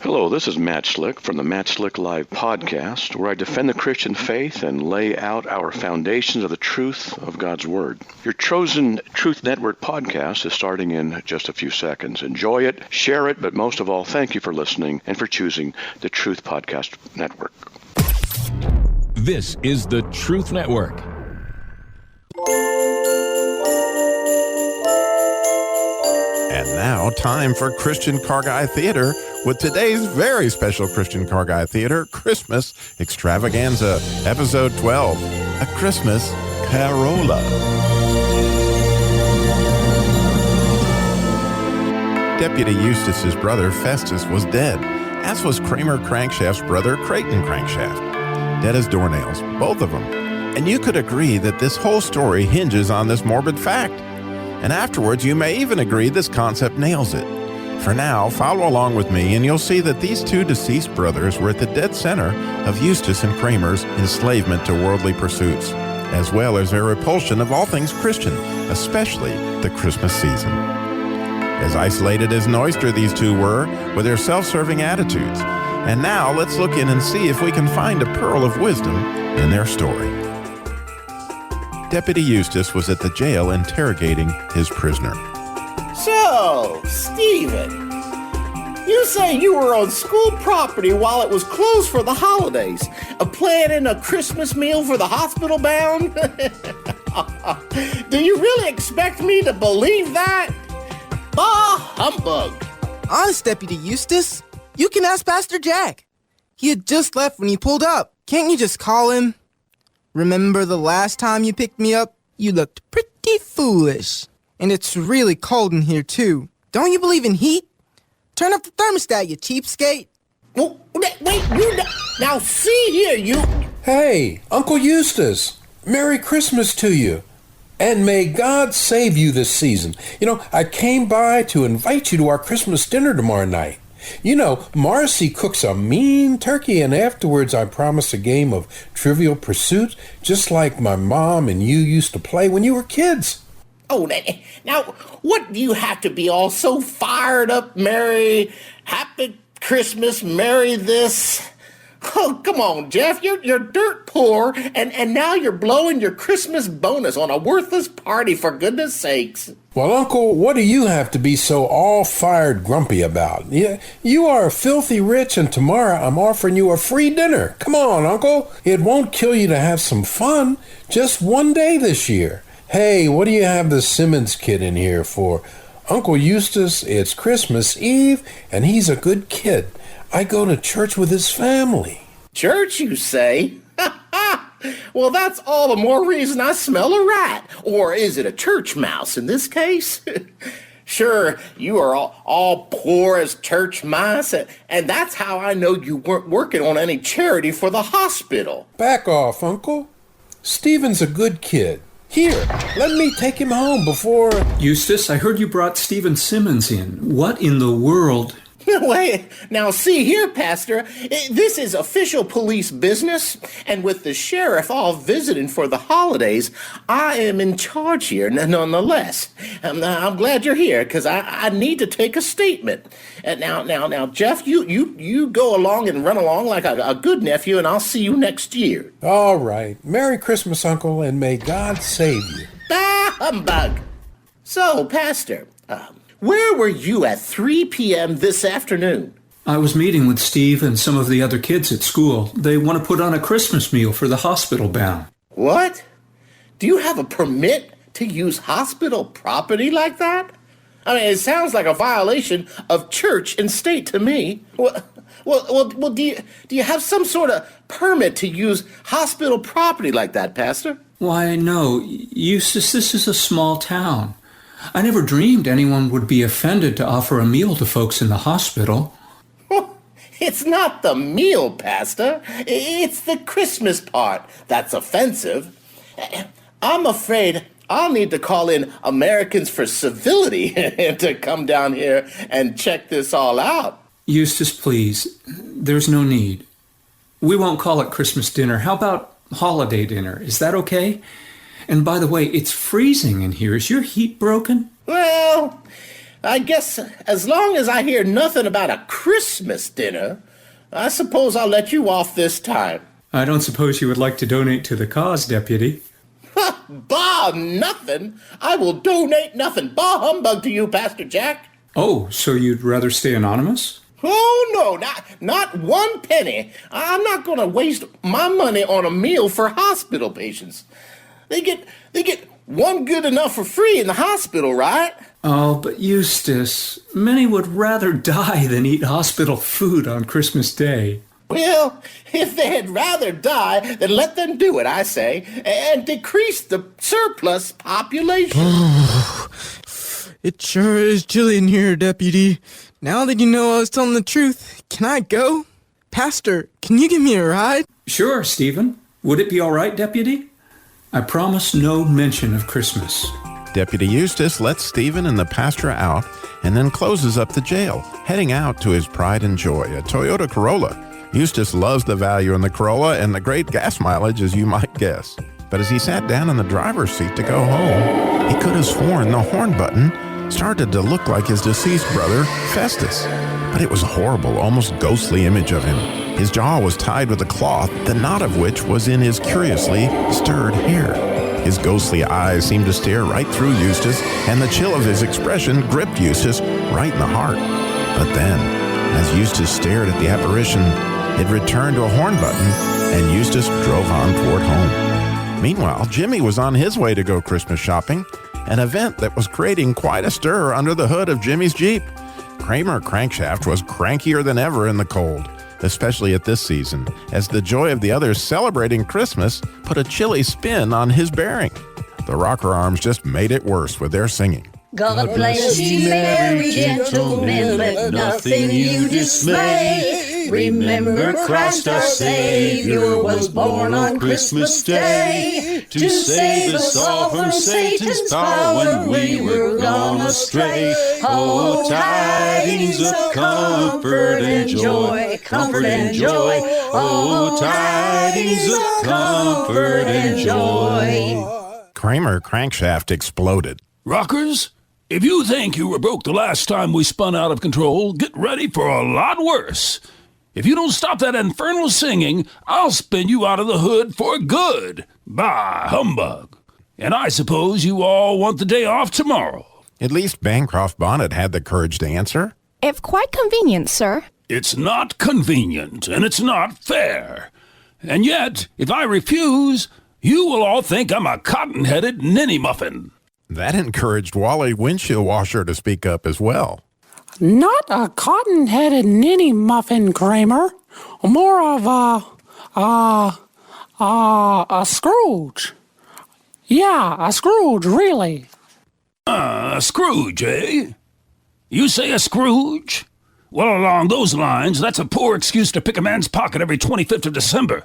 Hello, this is Matt Slick from the Matt Slick Live podcast, where I defend the Christian faith and lay out our foundations of the truth of God's Word. Your chosen Truth Network podcast is starting in just a few seconds. Enjoy it, share it, but most of all, thank you for listening and for choosing the Truth Podcast Network. This is the Truth Network. And now, time for Christian Car Guy Theater with today's very special Christian Car Guy Theater Christmas Extravaganza, Episode 12, A Christmas Corolla. Deputy Eustace's brother Festus was dead, as was Kramer Crankshaft's brother Creighton Crankshaft. Dead as doornails, both of them. And you could agree that this whole story hinges on this morbid fact. And afterwards, you may even agree this concept nails it. For now, follow along with me and you'll see that these two deceased brothers were at the dead center of Eustace and Kramer's enslavement to worldly pursuits, as well as their repulsion of all things Christian, especially the Christmas season. As isolated as an oyster these two were, with their self-serving attitudes. And now, let's look in and see if we can find a pearl of wisdom in their story. Deputy Eustace was at the jail interrogating his prisoner. So, Stephen, you say you were on school property while it was closed for the holidays, planning a Christmas meal for the hospital bound? Do you really expect me to believe that? Bah humbug. Honest, Deputy Eustace, you can ask Pastor Jack. He had just left when you pulled up. Can't you just call him? Remember the last time you picked me up? You looked pretty foolish. And it's really cold in here, too. Don't you believe in heat? Turn up the thermostat, you cheapskate. Oh, wait, now see here, you... Hey, Uncle Eustace, Merry Christmas to you. And may God save you this season. You know, I came by to invite you to our Christmas dinner tomorrow night. You know, Marcy cooks a mean turkey, and afterwards I promise a game of Trivial Pursuit, just like my mom and you used to play when you were kids. Oh, now, what do you have to be all so fired up, Merry, Happy Christmas, Merry this? Oh, come on, Jeff, you're dirt poor, and now you're blowing your Christmas bonus on a worthless party, for goodness sakes. Well, Uncle, what do you have to be so all-fired grumpy about? Yeah, you are filthy rich, and tomorrow I'm offering you a free dinner. Come on, Uncle. It won't kill you to have some fun. Just one day this year. Hey, what do you have the Simmons kid in here for? Uncle Eustace, it's Christmas Eve, and he's a good kid. I go to church with his family. Church, you say? Well, that's all the more reason I smell a rat. Or is it a church mouse in this case? Sure, you are all poor as church mice, and that's how I know you weren't working on any charity for the hospital. Back off, Uncle. Stephen's a good kid. Here, let me take him home before... Eustace, I heard you brought Stephen Simmons in. What in the world... Wait, now see here, Pastor, this is official police business, and with the sheriff all visiting for the holidays, I am in charge here nonetheless. I'm glad you're here, because I need to take a statement. Now, Jeff, you go along and run along like a good nephew, and I'll see you next year. All right. Merry Christmas, Uncle, and may God save you. Bah, humbug. So, Pastor, where were you at 3 p.m. this afternoon? I was meeting with Steve and some of the other kids at school. They want to put on a Christmas meal for the hospital bound. What? Do you have a permit to use hospital property like that? I mean, it sounds like a violation of church and state to me. Well, do you have some sort of permit to use hospital property like that, Pastor? Why, no. Eustace, this is a small town. I never dreamed anyone would be offended to offer a meal to folks in the hospital. It's not the meal, Pastor. It's the Christmas part that's offensive. I'm afraid I'll need to call in Americans for Civility to come down here and check this all out. Eustace, please. There's no need. We won't call it Christmas dinner. How about holiday dinner? Is that okay? And by the way, it's freezing in here. Is your heat broken? Well, I guess as long as I hear nothing about a Christmas dinner, I suppose I'll let you off this time. I don't suppose you would like to donate to the cause, Deputy. Bah, nothing. I will donate nothing. Bah humbug to you, Pastor Jack. Oh, so you'd rather stay anonymous? Oh, no, not 1 penny. I'm not going to waste my money on a meal for hospital patients. They get one good enough for free in the hospital, right? Oh, but Eustace, many would rather die than eat hospital food on Christmas Day. Well, if they had rather die, then let them do it, I say, and decrease the surplus population. It sure is chilly in here, Deputy. Now that you know I was telling the truth, can I go? Pastor, can you give me a ride? Sure, Stephen. Would it be all right, Deputy? I promise no mention of Christmas. Deputy Eustace lets Stephen and the pastor out and then closes up the jail, heading out to his pride and joy, a Toyota Corolla. Eustace loves the value in the Corolla and the great gas mileage, as you might guess. But as he sat down in the driver's seat to go home, he could have sworn the horn button started to look like his deceased brother, Festus. But it was a horrible, almost ghostly image of him. His jaw was tied with a cloth, the knot of which was in his curiously stirred hair. His ghostly eyes seemed to stare right through Eustace, and the chill of his expression gripped Eustace right in the heart. But then, as Eustace stared at the apparition, it returned to a horn button, and Eustace drove on toward home. Meanwhile, Jimmy was on his way to go Christmas shopping, an event that was creating quite a stir under the hood of Jimmy's Jeep. Kramer Crankshaft was crankier than ever in the cold, especially at this season, as the joy of the others celebrating Christmas put a chilly spin on his bearing. The rocker arms just made it worse with their singing. God bless you, merry gentlemen, let nothing you dismay. Remember Christ our Savior was born on Christmas Day to save us all from Satan's power when we were gone astray. Oh, tidings of comfort and joy, comfort and joy. Oh, tidings of comfort and joy. Kramer Crankshaft exploded. Rockers, if you think you were broke the last time we spun out of control, get ready for a lot worse. If you don't stop that infernal singing, I'll spin you out of the hood for good. Bah, humbug. And I suppose you all want the day off tomorrow. At least Bancroft Bonnet had the courage to answer. If quite convenient, sir. It's not convenient, and it's not fair. And yet, if I refuse, you will all think I'm a cotton-headed ninny muffin. That encouraged Wally Windshield Washer to speak up as well. Not a cotton-headed ninny muffin, Kramer. More of a Scrooge. Yeah, a Scrooge, really. A Scrooge, eh? You say a Scrooge? Well, along those lines, that's a poor excuse to pick a man's pocket every 25th of December.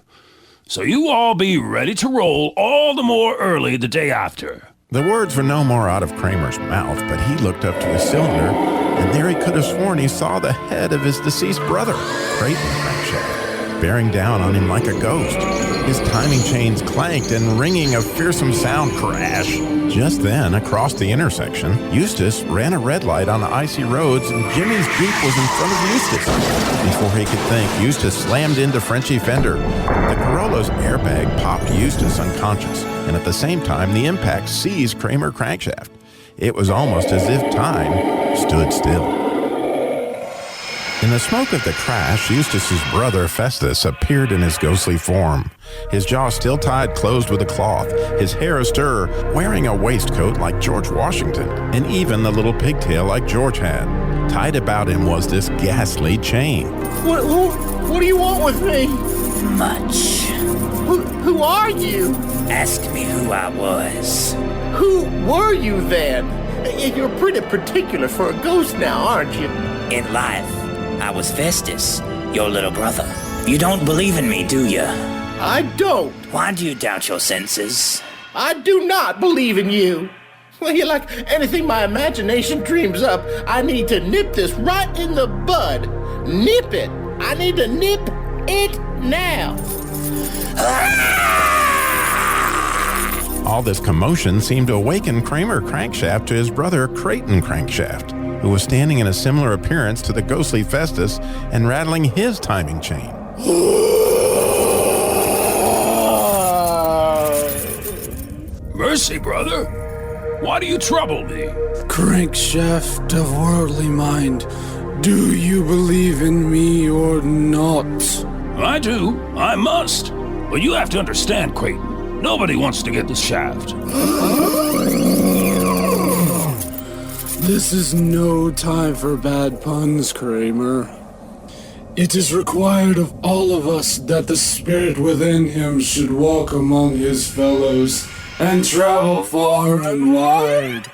So you all be ready to roll all the more early the day after. The words were no more out of Kramer's mouth, but he looked up to his cylinder, and there he could have sworn he saw the head of his deceased brother, Creighton Crankshaft, bearing down on him like a ghost. His timing chains clanked, and ringing a fearsome sound crash. Just then, across the intersection, Eustace ran a red light on the icy roads, and Jimmy's Jeep was in front of Eustace. Before he could think, Eustace slammed into Frenchy Fender. The Corolla's airbag popped Eustace unconscious, and at the same time, the impact seized Kramer Crankshaft. It was almost as if time stood still. In the smoke of the crash, Eustace's brother Festus appeared in his ghostly form, his jaw still tied closed with a cloth, his hair astir, wearing a waistcoat like George Washington, and even the little pigtail like George had. Tied about him was this ghastly chain. What do you want with me? Much. Who are you? Ask me who I was. Who were you then? You're pretty particular for a ghost now, aren't you? In life, I was Festus, your little brother. You don't believe in me, do you? I don't. Why do you doubt your senses? I do not believe in you. Well, you're like anything my imagination dreams up. I need to nip this right in the bud. Nip it. I need to nip it now. All this commotion seemed to awaken Kramer Crankshaft to his brother Creighton Crankshaft. who was standing in a similar appearance to the ghostly Festus and rattling his timing chain. Mercy, brother. Why do you trouble me? Crankshaft of worldly mind, do you believe in me or not? I do. I must. But you have to understand, Creighton. Nobody wants to get the shaft. This is no time for bad puns, Kramer. It is required of all of us that the spirit within him should walk among his fellows and travel far and wide.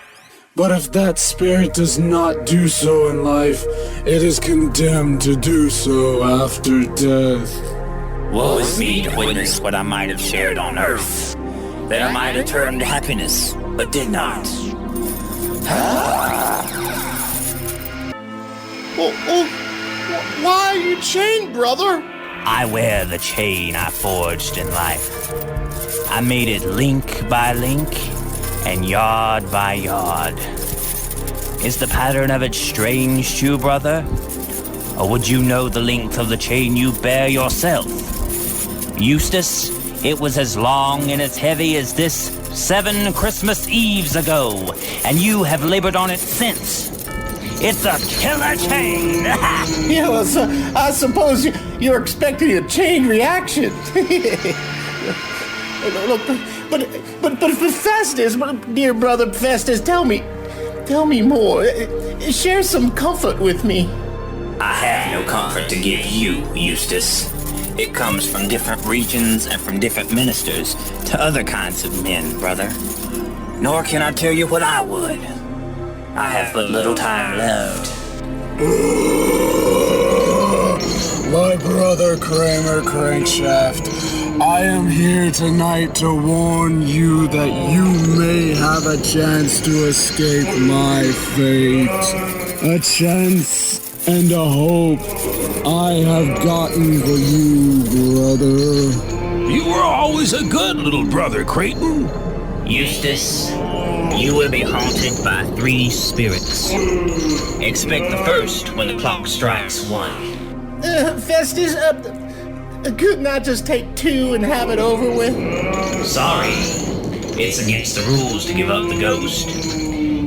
But if that spirit does not do so in life, it is condemned to do so after death. Woe is me to witness what I might have shared on earth, that I might have turned to happiness, but did not. Why are you chained, brother? I wear the chain I forged in life. I made it link by link and yard by yard. Is the pattern of it strange to you, brother? Or would you know the length of the chain you bear yourself? Eustace, it was as long and as heavy as this 7 Christmas Eves ago, and you have labored on it since. It's a killer chain! Yeah, well, so I suppose you're expecting a chain reaction. Look, but Festus, dear brother Festus, tell me more. Share some comfort with me. I have no comfort to give you, Eustace. It comes from different regions and from different ministers to other kinds of men, brother. Nor can I tell you what I would. I have but little time left. My brother Kramer Crankshaft, I am here tonight to warn you that you may have a chance to escape my fate. A chance and a hope I have gotten for you, brother. You were always a good little brother, Creighton. Eustace, you will be haunted by 3 spirits. Expect the first when the clock strikes 1. Festus, couldn't I just take 2 and have it over with? Sorry, it's against the rules to give up the ghost.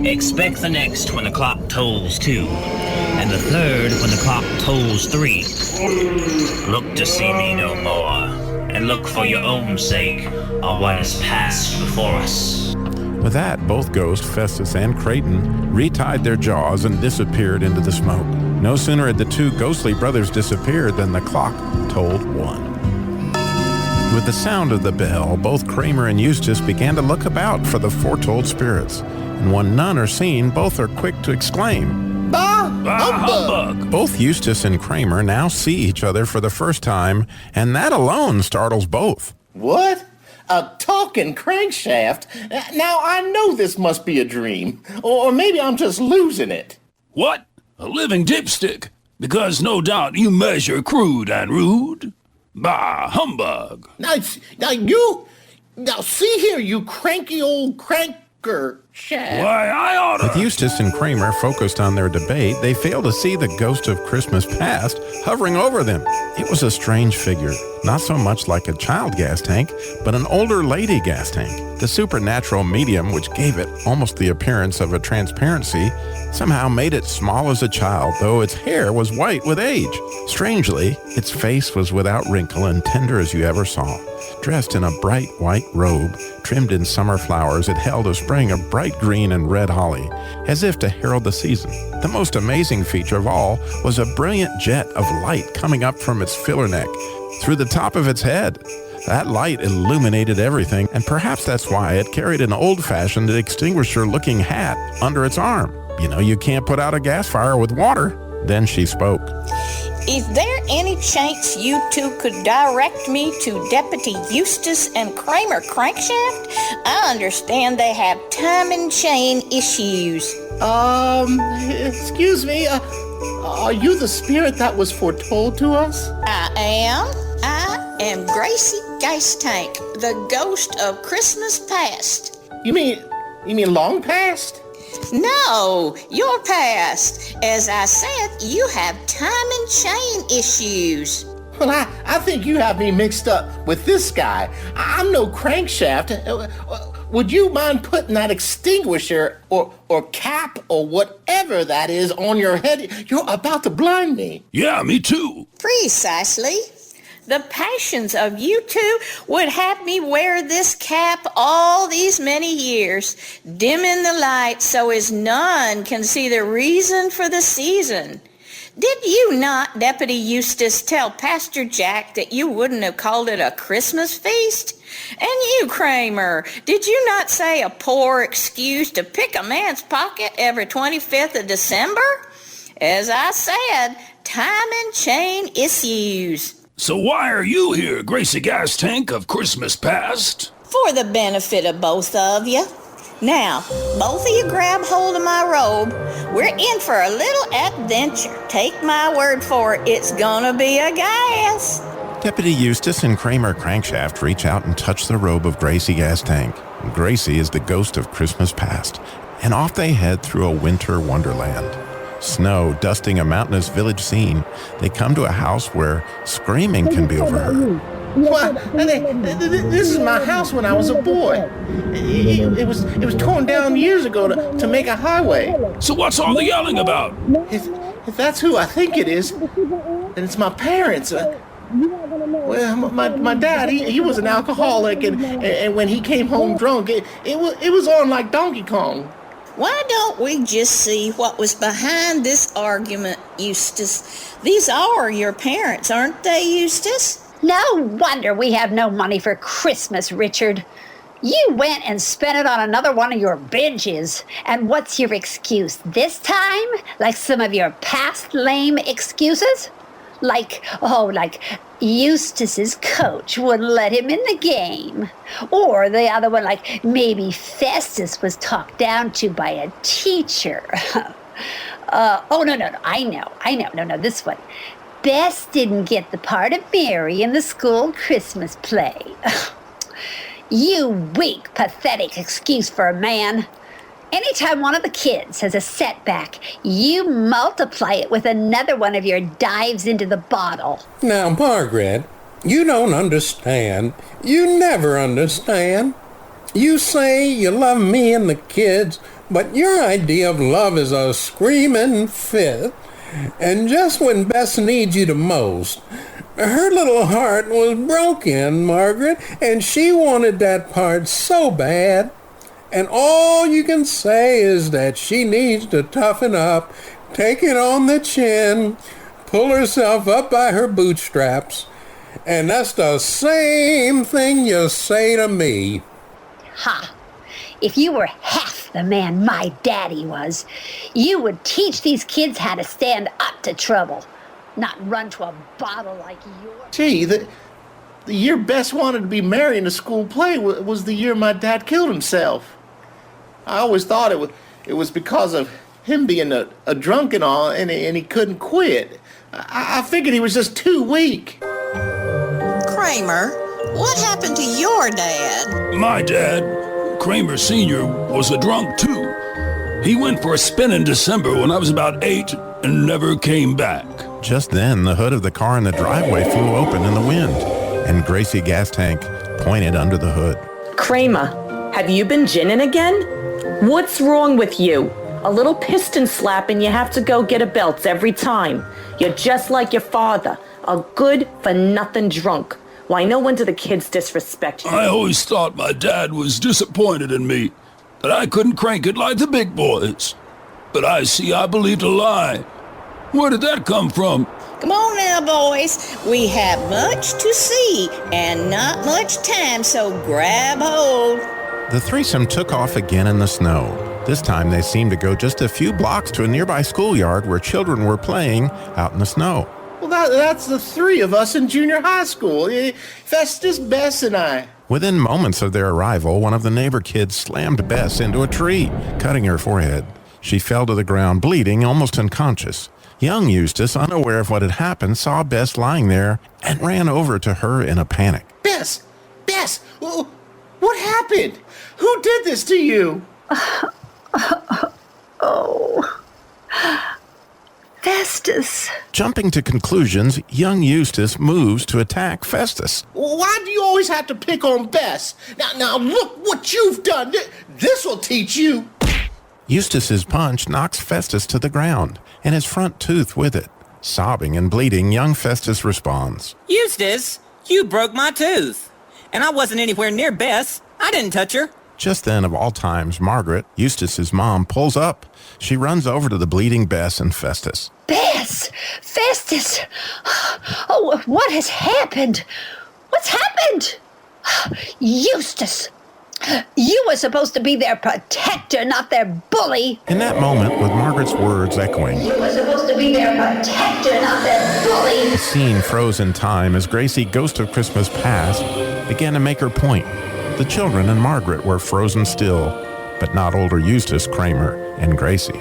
Expect the next when the clock tolls 2, and the third when the clock tolls 3. Look to see me no more, and look for your own sake on what has passed before us. With that, both Ghost, Festus, and Creighton retied their jaws and disappeared into the smoke. No sooner had the 2 ghostly brothers disappeared than the clock tolled 1. With the sound of the bell, both Kramer and Eustace began to look about for the foretold spirits. And when none are seen, both are quick to exclaim, Bah humbug! Both Eustace and Kramer now see each other for the first time, and that alone startles both. What? A talking crankshaft? Now I know this must be a dream. Or maybe I'm just losing it. What? A living dipstick? Because no doubt you measure crude and rude? Bah, humbug. Now see here, you cranky old cranker shaft. Why, I oughta... With Eustace and Kramer focused on their debate, they failed to see the ghost of Christmas past hovering over them. It was a strange figure, not so much like a child gas tank, but an older lady gas tank. The supernatural medium, which gave it almost the appearance of a transparency, somehow made it small as a child, though its hair was white with age. Strangely, its face was without wrinkle and tender as you ever saw. Dressed in a bright white robe, trimmed in summer flowers, it held a spring of bright green and red holly, as if to herald the season. The most amazing feature of all was a brilliant jet of light coming up from its filler neck, through the top of its head. That light illuminated everything, and perhaps that's why it carried an old-fashioned extinguisher-looking hat under its arm. You know, you can't put out a gas fire with water. Then she spoke. Is there any chance you 2 could direct me to Deputy Eustace and Kramer Crankshaft? I understand they have time and chain issues. Excuse me, are you the spirit that was foretold to us? I am Gracie Gas Tank, the ghost of Christmas past. You mean long past? No, you're past. As I said, you have time and chain issues. Well, I think you have me mixed up with this guy. I'm no crankshaft. Would you mind putting that extinguisher or cap or whatever that is on your head? You're about to blind me. Yeah, me too. Precisely. The passions of you two would have me wear this cap all these many years, dimming the light so as none can see the reason for the season. Did you not, Deputy Eustace, tell Pastor Jack that you wouldn't have called it a Christmas feast? And you, Kramer, did you not say a poor excuse to pick a man's pocket every 25th of December? As I said, time and chain issues. So why are you here, Gracie Gas Tank of Christmas Past? For the benefit of both of you. Now, both of you grab hold of my robe. We're in for a little adventure. Take my word for it, it's gonna be a gas. Deputy Eustace and Kramer Crankshaft reach out and touch the robe of Gracie Gas Tank. Gracie is the ghost of Christmas past, and off they head through a winter wonderland. Snow dusting a mountainous village scene, they come to a house where screaming can be overheard. Well, this is my house when I was a boy. It was torn down years ago to make a highway. So what's all the yelling about? If that's who I think it is, then it's my parents. Well, my dad, he was an alcoholic, and when he came home drunk, it was on like Donkey Kong. Why don't we just see what was behind this argument, Eustace? These are your parents, aren't they, Eustace? No wonder we have no money for Christmas, Richard. You went and spent it on another one of your binges. And what's your excuse this time? Like some of your past lame excuses? Like Eustace's coach wouldn't let him in the game. Or the other one, like maybe Festus was talked down to by a teacher. No, I know. No, this one. Bess didn't get the part of Mary in the school Christmas play. You weak, pathetic excuse for a man. Anytime one of the kids has a setback, you multiply it with another one of your dives into the bottle. Now, Margaret, you don't understand. You never understand. You say you love me and the kids, but your idea of love is a screaming fit. And just when Bess needs you the most, her little heart was broken, Margaret, and she wanted that part so bad. And all you can say is that she needs to toughen up, take it on the chin, pull herself up by her bootstraps. And that's the same thing you say to me. Ha! If you were half the man my daddy was, you would teach these kids how to stand up to trouble, not run to a bottle like yours. Gee, the year Bess wanted to be married in a school play was the year my dad killed himself. I always thought it was because of him being a drunk and all, and he couldn't quit. I figured he was just too weak. Kramer, what happened to your dad? My dad, Kramer Sr., was a drunk too. He went for a spin in December when I was about 8 and never came back. Just then, the hood of the car in the driveway flew open in the wind, and Gracie Gas Tank pointed under the hood. Kramer, have you been ginning again? What's wrong with you? A little piston slap and you have to go get a belt every time. You're just like your father, a good-for-nothing drunk. Why, no wonder the kids disrespect you. I always thought my dad was disappointed in me, that I couldn't crank it like the big boys. But I see I believed a lie. Where did that come from? Come on now, boys. We have much to see and not much time, so grab hold. The threesome took off again in the snow. This time they seemed to go just a few blocks to a nearby schoolyard where children were playing out in the snow. Well, that's the three of us in junior high school. Festus, Bess, and I. Within moments of their arrival, one of the neighbor kids slammed Bess into a tree, cutting her forehead. She fell to the ground, bleeding, almost unconscious. Young Eustace, unaware of what had happened, saw Bess lying there and ran over to her in a panic. Bess! What happened? Who did this to you? Oh, Festus. Jumping to conclusions, young Eustace moves to attack Festus. Why do you always have to pick on Bess? Now look what you've done. This will teach you. Eustace's punch knocks Festus to the ground, and his front tooth with it. Sobbing and bleeding, young Festus responds. Eustace, you broke my tooth. And I wasn't anywhere near Bess. I didn't touch her. Just then, of all times, Margaret, Eustace's mom, pulls up. She runs over to the bleeding Bess and Festus. Bess! Festus! Oh, what has happened? What's happened? Eustace! You were supposed to be their protector, not their bully. In that moment, with Margaret's words echoing, You were supposed to be their protector, not their bully. the scene froze in time as Gracie, ghost of Christmas past, began to make her point. The children and Margaret were frozen still, but not older Eustace, Kramer, and Gracie.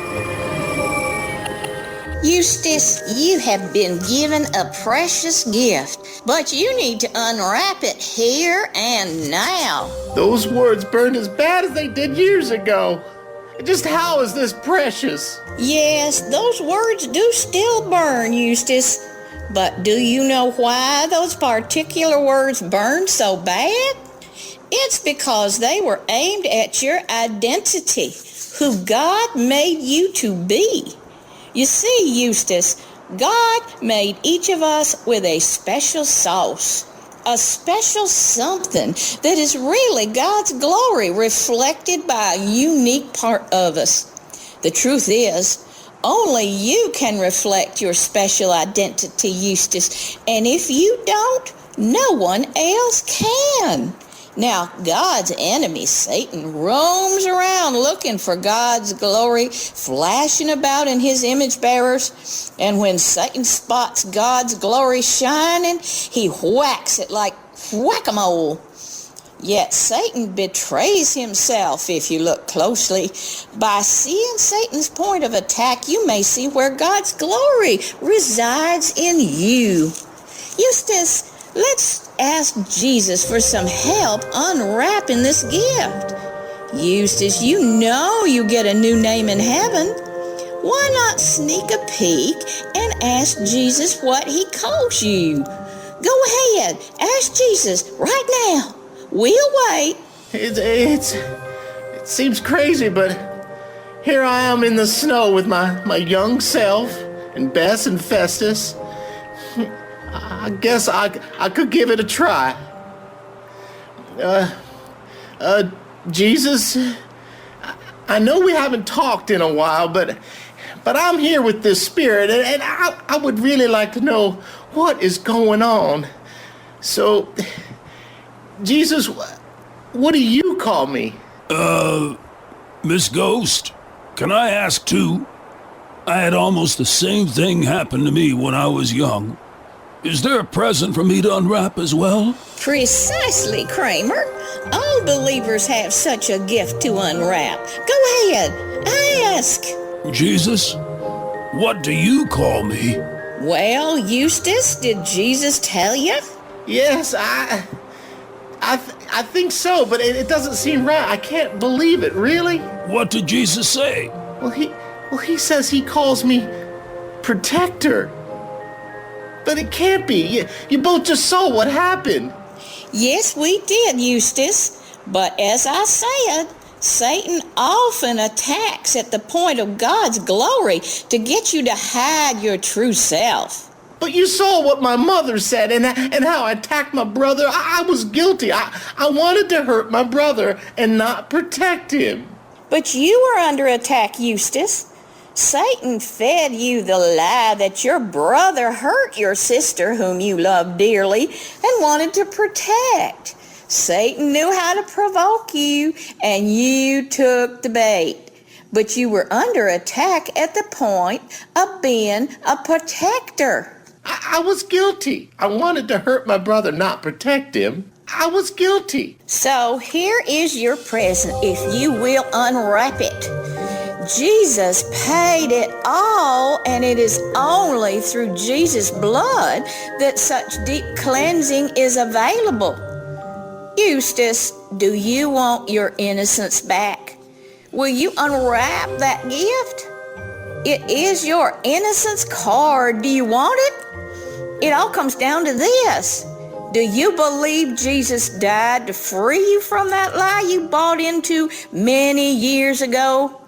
Eustace, you have been given a precious gift, but you need to unwrap it here and now. Those words burned as bad as they did years ago. Just how is this precious? Yes, those words do still burn, Eustace. But do you know why those particular words burn so bad? It's because they were aimed at your identity, who God made you to be. You see, Eustace, God made each of us with a special sauce, a special something that is really God's glory reflected by a unique part of us. The truth is, only you can reflect your special identity, Eustace, and if you don't, no one else can. Now, God's enemy, Satan, roams around looking for God's glory, flashing about in his image bearers. And when Satan spots God's glory shining, he whacks it like whack-a-mole. Yet Satan betrays himself if you look closely. By seeing Satan's point of attack, you may see where God's glory resides in you. Eustace, let's ask Jesus for some help unwrapping this gift. Eustace, you know you get a new name in heaven. Why not sneak a peek and ask Jesus what he calls you? Go ahead, ask Jesus right now. We'll wait. It seems crazy, but here I am in the snow with my young self and Bess and Festus. I guess I could give it a try. Jesus, I know we haven't talked in a while, but I'm here with this spirit, and I would really like to know what is going on. So, Jesus, what do you call me? Miss Ghost, can I ask too? I had almost the same thing happen to me when I was young. Is there a present for me to unwrap as well? Precisely, Kramer. All believers have such a gift to unwrap. Go ahead, ask. Jesus, what do you call me? Well, Eustace, did Jesus tell you? Yes, I think so, but it doesn't seem right. I can't believe it, really. What did Jesus say? Well, he says he calls me protector. But it can't be. You both just saw what happened. Yes, we did, Eustace. But as I said, Satan often attacks at the point of God's glory to get you to hide your true self. But you saw what my mother said and how I attacked my brother. I was guilty. I wanted to hurt my brother and not protect him. But you were under attack, Eustace. Satan fed you the lie that your brother hurt your sister, whom you loved dearly, and wanted to protect. Satan knew how to provoke you, and you took the bait. But you were under attack at the point of being a protector. I was guilty. I wanted to hurt my brother, not protect him. I was guilty. So here is your present, if you will unwrap it. Jesus paid it all, and it is only through Jesus' blood that such deep cleansing is available. Eustace, do you want your innocence back? Will you unwrap that gift? It is your innocence card. Do you want it? It all comes down to this. Do you believe Jesus died to free you from that lie you bought into many years ago?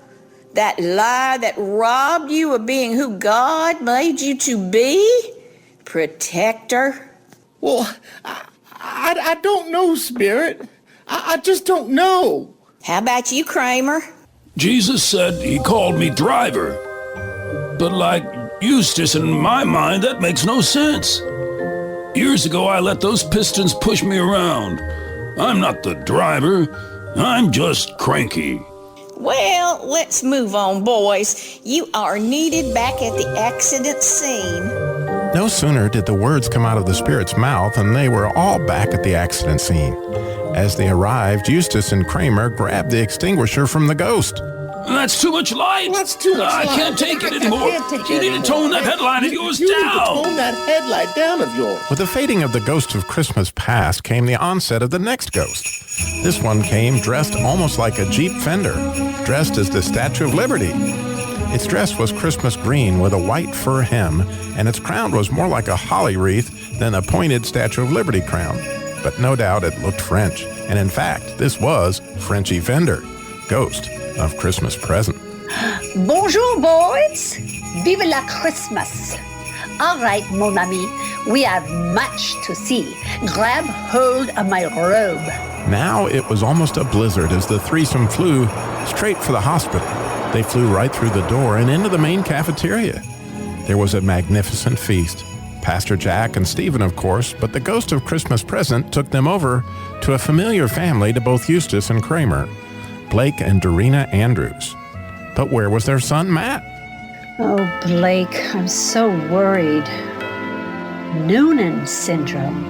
That lie that robbed you of being who God made you to be? Protector? Well, I don't know, Spirit. I just don't know. How about you, Kramer? Jesus said he called me driver. But like Eustace, in my mind, that makes no sense. Years ago, I let those pistons push me around. I'm not the driver. I'm just cranky. Well, let's move on, boys. You are needed back at the accident scene. No sooner did the words come out of the Spirit's mouth than they were all back at the accident scene. As they arrived, Eustace and Kramer grabbed the extinguisher from the ghost. That's too much light. That's too much light. I can't take it anymore. You need to tone that headlight of yours down. You need to tone that headlight down of yours. With the fading of the ghost of Christmas past came the onset of the next ghost. This one came dressed almost like a Jeep fender, dressed as the Statue of Liberty. Its dress was Christmas green with a white fur hem, and its crown was more like a holly wreath than a pointed Statue of Liberty crown. But no doubt it looked French, and in fact, this was Frenchy Fender, ghost of Christmas present. Bonjour, boys. Vive la Christmas. All right, mon ami, we have much to see. Grab hold of my robe. Now it was almost a blizzard as the threesome flew straight for the hospital. They flew right through the door and into the main cafeteria. There was a magnificent feast. Pastor Jack and Stephen, of course, but the ghost of Christmas present took them over to a familiar family to both Eustace and Kramer, Blake and Dorina Andrews. But where was their son, Matt? Oh, Blake, I'm so worried. Noonan syndrome.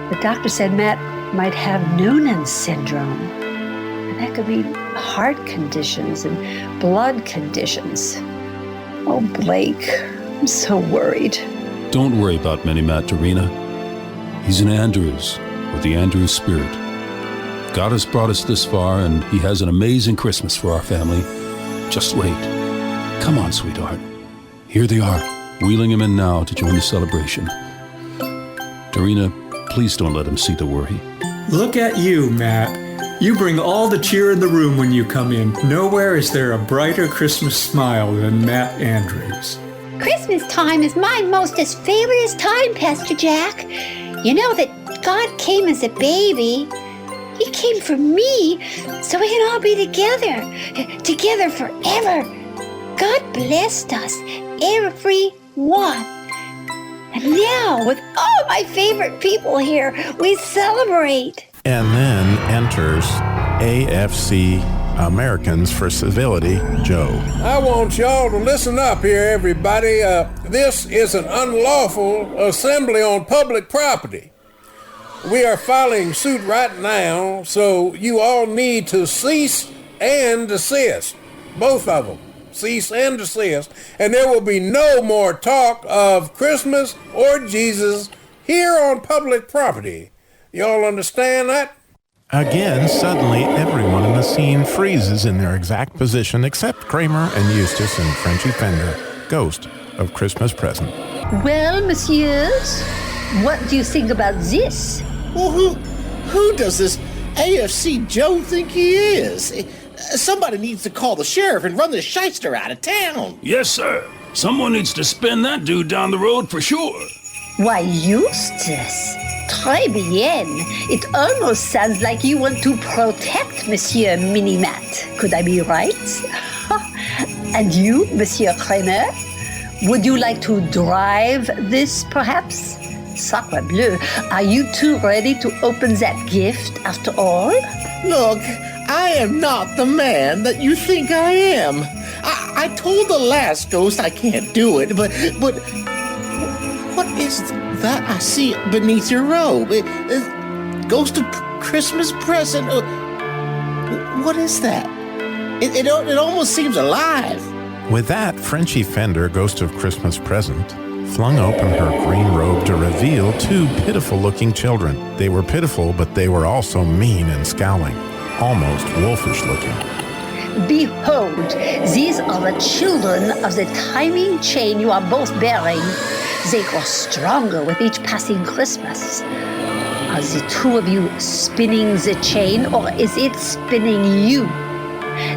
The doctor said Matt might have Noonan syndrome. And that could mean heart conditions and blood conditions. Oh, Blake, I'm so worried. Don't worry about Mini Matt, Dorina. He's an Andrews, with the Andrews spirit. God has brought us this far, and he has an amazing Christmas for our family. Just wait. Come on, sweetheart. Here they are, wheeling him in now to join the celebration. Dorina, please don't let him see the worry. Look at you, Matt. You bring all the cheer in the room when you come in. Nowhere is there a brighter Christmas smile than Matt Andrews. Christmas time is my mostest favorite time, Pastor Jack. You know that God came as a baby. He came for me so we can all be together forever. God blessed us, everyone. And now, with all my favorite people here, we celebrate. And then enters AFC, Americans for Civility, Joe. I want y'all to listen up here, everybody. This is an unlawful assembly on public property. We are filing suit right now, so you all need to cease and desist. Both of them. Cease and desist. And there will be no more talk of Christmas or Jesus here on public property. Y'all understand that? Again, suddenly everyone in the scene freezes in their exact position except Kramer and Eustace and Frenchy Fender, ghost of Christmas present. Well, messieurs, what do you think about this? Well, who does this AFC Joe think he is? Somebody needs to call the sheriff and run this shyster out of town. Yes, sir. Someone needs to spin that dude down the road for sure. Why, Eustace, très bien. It almost sounds like you want to protect Monsieur Minimat. Could I be right? And you, Monsieur Kramer? Would you like to drive this, perhaps? Sacre bleu, are you two ready to open that gift after all? Look, I am not the man that you think I am. I told the last ghost I can't do it, but what is that I see beneath your robe? Ghost of Christmas present. What is that? It almost seems alive. With that, Frenchy Fender, ghost of Christmas present, flung open her green robe to reveal two pitiful-looking children. They were pitiful, but they were also mean and scowling, almost wolfish-looking. Behold, these are the children of the timing chain you are both bearing. They grow stronger with each passing Christmas. Are the two of you spinning the chain, or is it spinning you?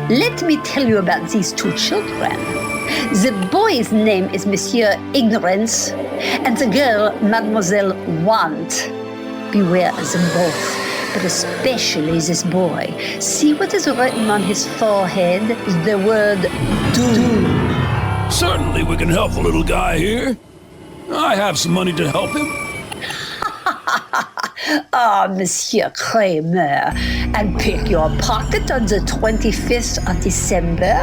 Let me tell you about these two children. The boy's name is Monsieur Ignorance, and the girl, Mademoiselle Want. Beware of them both, but especially this boy. See what is written on his forehead? The word do. Certainly we can help the little guy here. I have some money to help him. Monsieur Kramer, and pick your pocket on the 25th of December?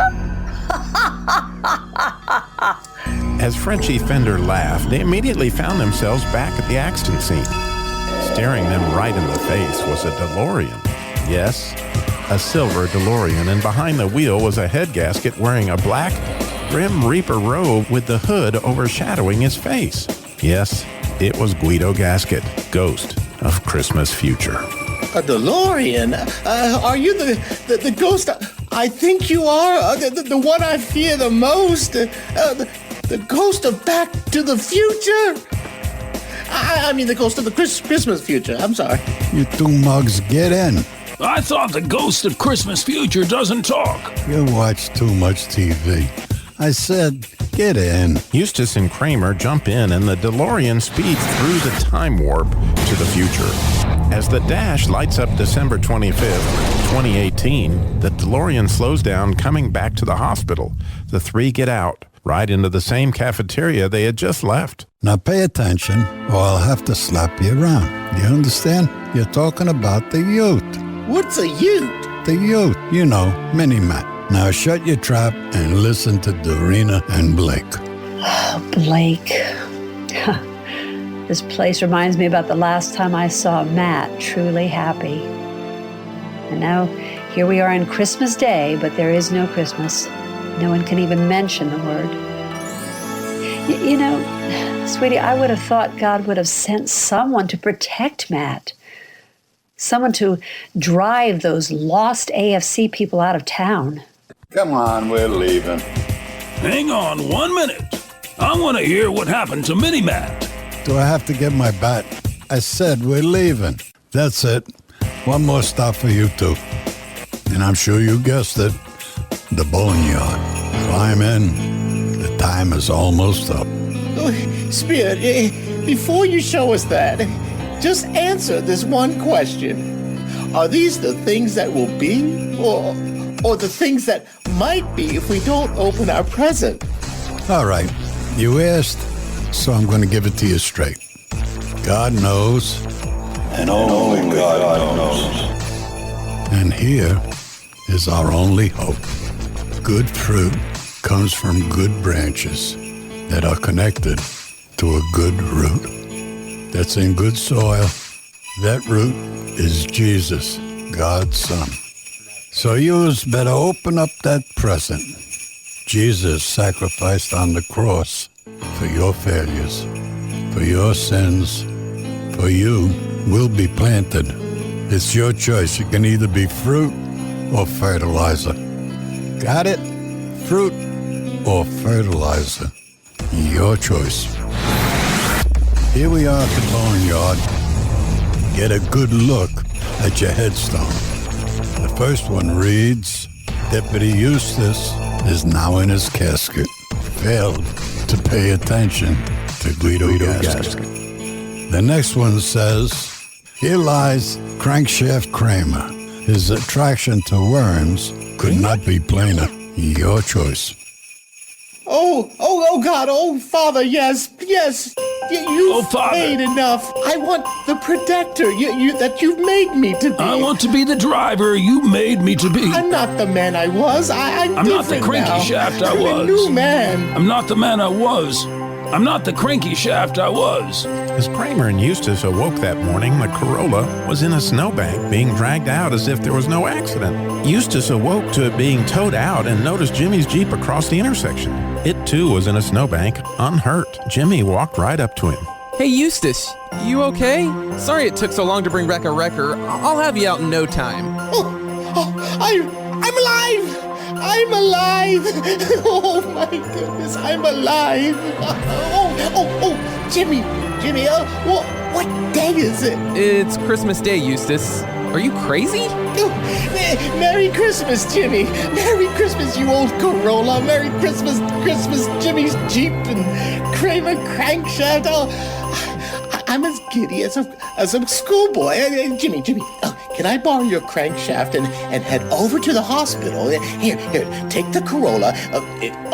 As Frenchie Fender laughed, they immediately found themselves back at the accident scene. Staring them right in the face was a DeLorean. Yes, a silver DeLorean, and behind the wheel was a head gasket wearing a black Grim Reaper robe with the hood overshadowing his face. Yes, it was Guido Gasket, ghost of Christmas Future. A DeLorean? Are you the ghost? I think you are. The one I fear the most. The ghost of Back to the Future. I mean the ghost of the Christmas Future. I'm sorry. You two mugs, get in. I thought the ghost of Christmas Future doesn't talk. You watch too much TV. I said, get in. Eustace and Kramer jump in, and the DeLorean speeds through the time warp to the future. As the dash lights up December 25th, 2018, the DeLorean slows down, coming back to the hospital. The three get out, right into the same cafeteria they had just left. Now pay attention, or I'll have to slap you around. You understand? You're talking about the Ute. What's a Ute? The Ute, you know, Mini-Matt. Now shut your trap and listen to Dorina and Blake. Oh, Blake. This place reminds me about the last time I saw Matt truly happy. And now, here we are on Christmas Day, but there is no Christmas. No one can even mention the word. You know, sweetie, I would have thought God would have sent someone to protect Matt. Someone to drive those lost AFC people out of town. Come on, we're leaving. Hang on 1 minute. I want to hear what happened to Mini-Matt. Do I have to get my bat? I said we're leaving. That's it. One more stop for you two. And I'm sure you guessed it. The boneyard. Climb in. The time is almost up. Oh, Spirit, before you show us that, just answer this one question. Are these the things that will be? Or the things that might be if we don't open our present? All right. You asked, so I'm going to give it to you straight. God knows. And only God knows. And here is our only hope. Good fruit comes from good branches that are connected to a good root that's in good soil. That root is Jesus, God's Son. So you better open up that present. Jesus sacrificed on the cross for your failures, for your sins, for you will be planted. It's your choice. You can either be fruit or fertilizer. Got it? Fruit or fertilizer. Your choice. Here we are at the boneyard. Get a good look at your headstone. The first one reads, Deputy Eustace is now in his casket. Failed to pay attention to Guido Gasket. The next one says, here lies Crankshaft Kramer. His attraction to worms could not be plainer. Your choice. Oh, God, oh, Father, yes. You've made enough. I want the protector that you've made me to be. I want to be the driver you made me to be. I'm not the man I was. I'm not the cranky now. shaft I I'm was. a new man. I'm not the man I was. I'm not the cranky shaft I was. As Kramer and Eustace awoke that morning, the Corolla was in a snowbank being dragged out as if there was no accident. Eustace awoke to it being towed out and noticed Jimmy's Jeep across the intersection. It too was in a snowbank, unhurt. Jimmy walked right up to him. Hey, Eustace, you okay? Sorry it took so long to bring back a wrecker. I'll have you out in no time. I'm alive! I'm alive. Oh, my goodness, I'm alive. Oh, Jimmy, what day is it? It's Christmas Day, Eustace. Are you crazy? Merry Christmas, Jimmy. Merry Christmas, you old Corolla. Merry Christmas, Jimmy's Jeep and Kramer Crankshaft. Oh, I'm as giddy as a schoolboy. Jimmy, can I borrow your crankshaft and head over to the hospital? Here, take the Corolla.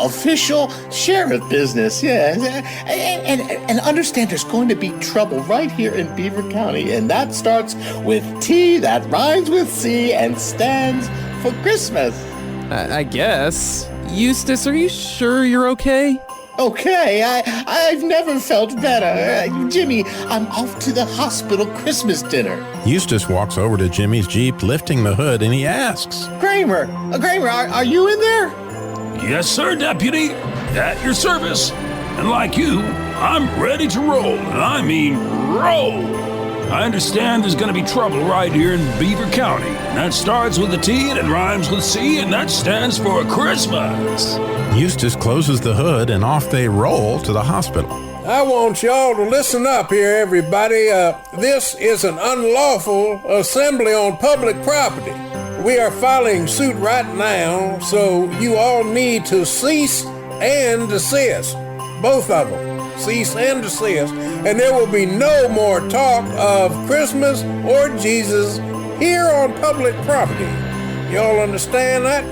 Official sheriff business, yes. And understand there's going to be trouble right here in Beaver County, and that starts with T, that rhymes with C, and stands for Christmas. I guess. Eustace, are you sure you're okay? Okay, I've never felt better. Jimmy, I'm off to the hospital Christmas dinner. Eustace walks over to Jimmy's Jeep, lifting the hood, and he asks, Kramer, are you in there? Yes, sir, Deputy. At your service. And like you, I'm ready to roll. And I mean roll. I understand there's going to be trouble right here in Beaver County. And that starts with a T, and it rhymes with C, and that stands for Christmas. Eustace closes the hood, and off they roll to the hospital. I want y'all to listen up here, everybody. This is an unlawful assembly on public property. We are filing suit right now, so you all need to cease and desist. Both of them. Cease and desist. And there will be no more talk of Christmas or Jesus here on public property. Y'all understand that?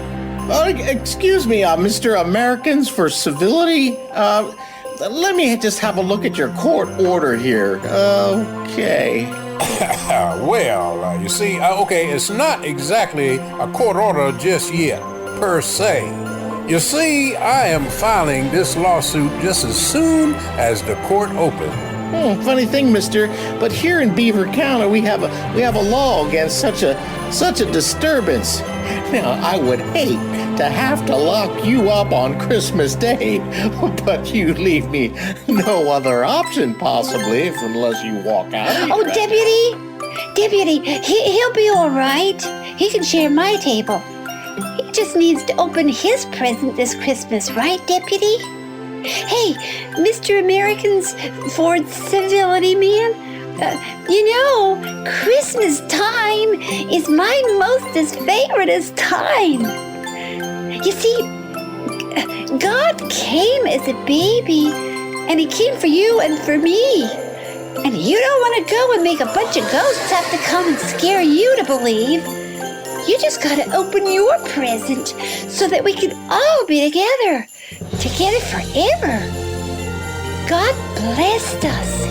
Excuse me, Mr. Americans for Civility. Let me just have a look at your court order here. Okay. Well, you see, okay, it's not exactly a court order just yet, per se. You see, I am filing this lawsuit just as soon as the court opens. Funny thing, mister, but here in Beaver County, we have a law against such a disturbance. Now, I would hate to have to lock you up on Christmas Day, but you leave me no other option, possibly, unless you walk out. Oh, Deputy, he'll be all right. He can share my table. He just needs to open his present this Christmas, right, Deputy? Hey, Mr. American's Ford Civility Man, Christmas time is my mostest favoriteest time. You see, God came as a baby, and he came for you and for me. And you don't want to go and make a bunch of ghosts have to come and scare you to believe. You just got to open your present so that we can all be together forever. God blessed us,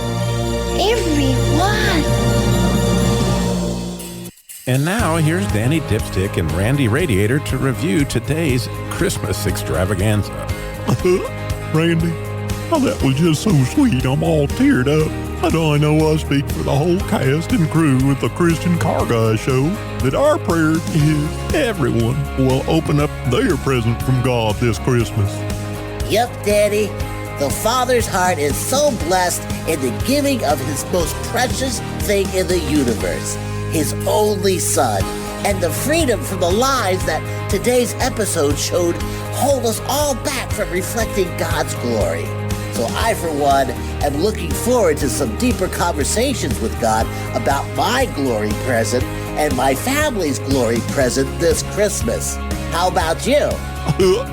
everyone. And now here's Danny Dipstick and Randy Radiator to review today's Christmas extravaganza. Randy, that was just so sweet. I'm all teared up. I know I speak for the whole cast and crew with the Christian Car Guy Show that our prayer is everyone will open up their present from God this Christmas. Yep, Daddy. The Father's heart is so blessed in the giving of his most precious thing in the universe, his only Son, and the freedom from the lies that today's episode showed hold us all back from reflecting God's glory. So I, for one, am looking forward to some deeper conversations with God about my glory present and my family's glory present this Christmas. How about you?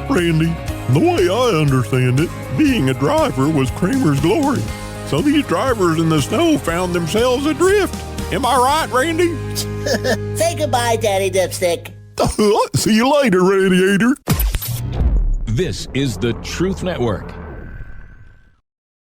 Randy, the way I understand it, being a driver was Kramer's glory. So these drivers in the snow found themselves adrift. Am I right, Randy? Say goodbye, Daddy Dipstick. See you later, Radiator. This is the Truth Network.